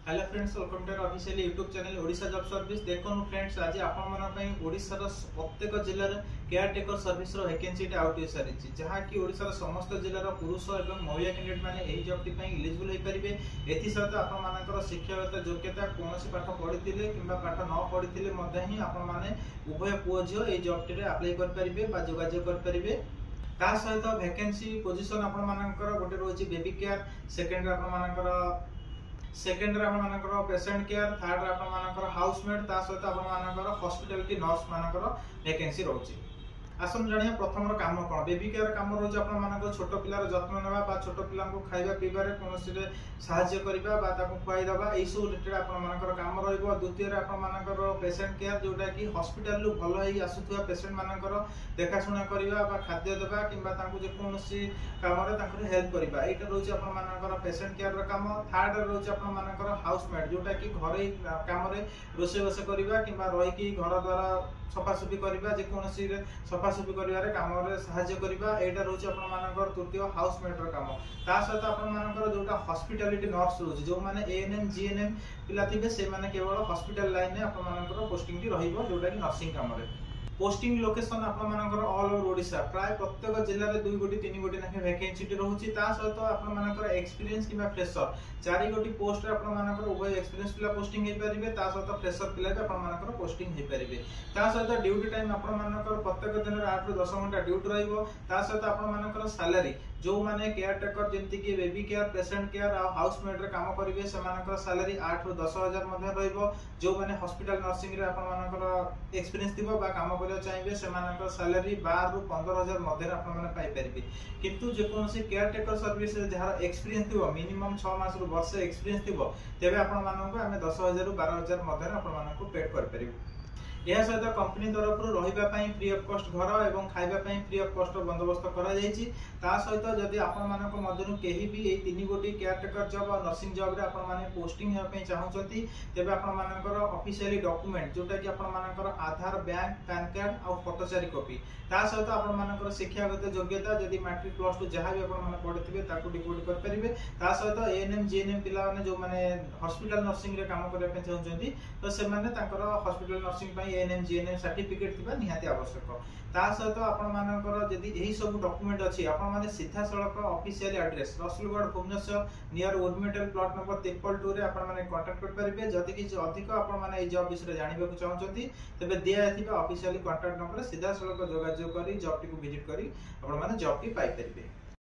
Hello friends, welcome to official YouTube channel Odisha job service. देखो friends, आज आपण मन पई ओडिशा रो प्रत्येक जिल्ला रे केयर टेकर सर्विस रो वैकेंसी टा आउट हो सारी छि, जहा कि ओडिशा रो समस्त जिल्ला रो पुरुष एवं महिला कैंडिडेट माने एही जॉब टी पई एलिजिबल होई परिबे। एथि सहित आपण मानकर शिक्षागत योग्यता कोनोसी पाठ पढिथिले किंबा पाठ न पढिथिले मध्ये ही आपण माने उभय पुओ झियो एही जॉब टी रे अप्लाई कर परिबे बा जोगाजोग कर परिबे। ता सहित वैकेंसी पोजीशन आपण मानकर गोटे रोची बेबी केयर, सेकंड रे आपण मानकर सेकेंड रे आपनकर पेशेंट केयर, थर्ड रे आपनकर हाउसमेट, ता सहित आपनकर हॉस्पिटैलिटी नर्स मानकर वैकेंसी रहउची। आसम जानिया प्रथम रो काम कोन। बेबी केयर काम रहउची आपन मानकर छोटो पिलार जत्न नेबा बा छोटो पिला को खाइबा पीबा रे कोनोसी रे सहाय्य करिबा बा ताको खुआई दबा, एई सब रिलेटेड आपन मानकर काम रहइबो। द्वितीय रे आपन मानकर पेशेंट केयर, जोटा कि हॉस्पिटल लु भलो हेई आसुथुवा पेशेंट मानकर देखाशुना करिबा बा खाद्य देबा किंबा तांको जे कोनोसी काम रे तांको हेल्प करिबा, एटा रहउची आपन मानकर पेशेंट केयर रो काम। थर्ड रे रहउची आपन मानकर हाउसमेट, जोटा कि घरे काम रे रोसे बसे करिबा किंबा रहि कि घर द्वारा सफासफी करिबा, जे कोनोसी रे सफासफी करिवारे काम रे सहाय्य करिबा, एटा रहउची आपन मानकर तृतीय हाउसमेट रो काम। ता सहित आपन मानकर जोटा हॉस्पिटैलिटी नर्स रहउची, जो माने एएनएम जीएनएम पिला थिबे, से माने केवल हॉस्पिटल लाइन ने आपन मानकर पोस्टिंग टी रहिबो, जोटा कि नर्सिंग काम रे। पोस्टिंग लोकेशन आपण मानकर ऑल ओवर ओडिशा प्राय प्रत्येक जिल्ला रे 2 गोटी 3 गोटी नाके वैकेंसी टी रहउची। ता सहित आपण मानकर एक्सपीरियंस किबा फ्रेशर 4 गोटी पोस्ट रे आपण मानकर उभय एक्सपीरियंस पिला पोस्टिंग हे परिबे, ता सहित फ्रेशर पिला भी आपण मानकर पोस्टिंग हे परिबे। ता सहित ड्यूटी टाइम आपण मानकर प्रत्येक दिन रे 8 रु 10 घंटा ड्यूटी रहइबो। ता सहित आपण मानकर सैलरी जो माने केयर टेकर जेंति कि बेबी केयर, पेशेंट केयर आ हाउसमेट रे काम करिवे, से मानकर सैलरी 8 रु 10 हजार मध्ये रहइबो। जो माने हॉस्पिटल नर्सिंग रे आपण मानकर एक्सपीरियंस दिबो बा काम करिया चाहिबे, से मानकर सैलरी 12 रु 15 हजार मध्ये आपण माने पाई परिबे। किंतु जे कोनोसी केयर टेकर सर्विस रे जहार एक्सपीरियंस दिबो, मिनिमम 6 मास रु वर्ष एक्सपीरियंस दिबो, तेबे आपण माननको हमें 10,000 रु 12,000 मध्ये आपण माननको पेड कर परिबो। यह सहित कंपनी तरफ रहिबा पई फ्री ऑफ कॉस्ट घर एवं खाइबा पई फ्री ऑफ कॉस्ट बंदोबस्त करा जायछि। ता सहित जदि आपण मानको मध्यनु केही भी ए 3 गोटी केयर टेकर जॉब और नर्सिंग जॉब रे आपण माने पोस्टिंग हे पई चाहउछंती, तेबे आपण मानकर ऑफिशियली डॉक्यूमेंट, जोटा कि आपण मानकर आधार, बैंक, पैन कार्ड और फोटोचारी कॉपी, ता सहित आपण मानकर शिक्षागत योग्यता जदि मैट्रिक प्लस 2 जहां भी आपण माने पढिथिबे ताकू डिपोट कर परिबे। ता सहित एएनएम जीएनएम पिला माने जो माने हॉस्पिटल नर्सिंग रे काम करे पई चाहउछंती, तो से माने ताकर हॉस्पिटल नर्सिंग पई एएनएम जीएनएम सर्टिफिकेट थिबा निहाती आवश्यक। ता सहित आपण मानकर जदि एही सब डॉक्यूमेंट अछि, आपण माने सीधा सड़क official address Rasulgarh Bhubaneswar near उर्मिटेल प्लॉट नंबर 32 रे आपण माने कांटेक्ट कर परिबे। जदि कि अधिक आपण माने ए जॉब विषय जानिबा को चाहउछंती, तबे दिया थिबा ऑफिशियली कांटेक्ट नंबर सीधा सड़क जोगाजोग करी जॉब टी को विजिट करी आपण माने जॉब टी पाई परिबे।